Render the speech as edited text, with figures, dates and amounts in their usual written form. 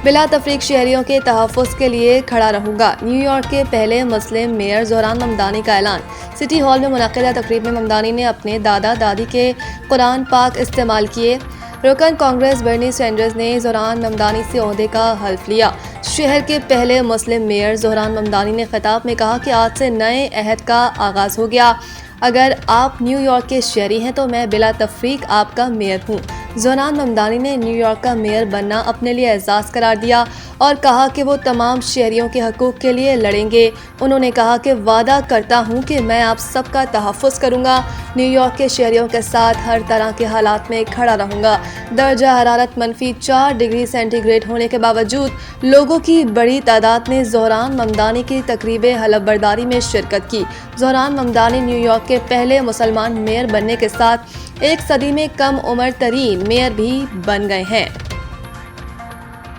بلا تفریق شہریوں کے تحفظ کے لیے کھڑا رہوں گا، نیو یارک کے پہلے مسلم میئر زہران ممدانی کا اعلان۔ سٹی ہال میں منعقدہ تقریب میں ممدانی نے اپنے دادا دادی کے قرآن پاک استعمال کیے۔ رکن کانگریس برنی سینڈرز نے زہران ممدانی سے عہدے کا حلف لیا۔ شہر کے پہلے مسلم میئر زہران ممدانی نے خطاب میں کہا کہ آج سے نئے عہد کا آغاز ہو گیا۔ اگر آپ نیو یارک کے شہری ہیں تو میں بلا تفریق آپ کا میئر ہوں۔ زہران ممدانی نے نیو یارک کا میئر بننا اپنے لیے اعزاز قرار دیا اور کہا کہ وہ تمام شہریوں کے حقوق کے لیے لڑیں گے۔ انہوں نے کہا کہ وعدہ کرتا ہوں کہ میں آپ سب کا تحفظ کروں گا، نیو یارک کے شہریوں کے ساتھ ہر طرح کے حالات میں کھڑا رہوں گا۔ درجہ حرارت -4 ڈگری سینٹی گریڈ ہونے کے باوجود لوگوں کی بڑی تعداد نے زہران ممدانی کی تقریب حلف برداری میں شرکت کی۔ زہران ممدانی نیو یارک کے پہلے مسلمان میئر بننے کے ساتھ ایک صدی میں کم عمر ترین میئر بھی بن گئے ہیں۔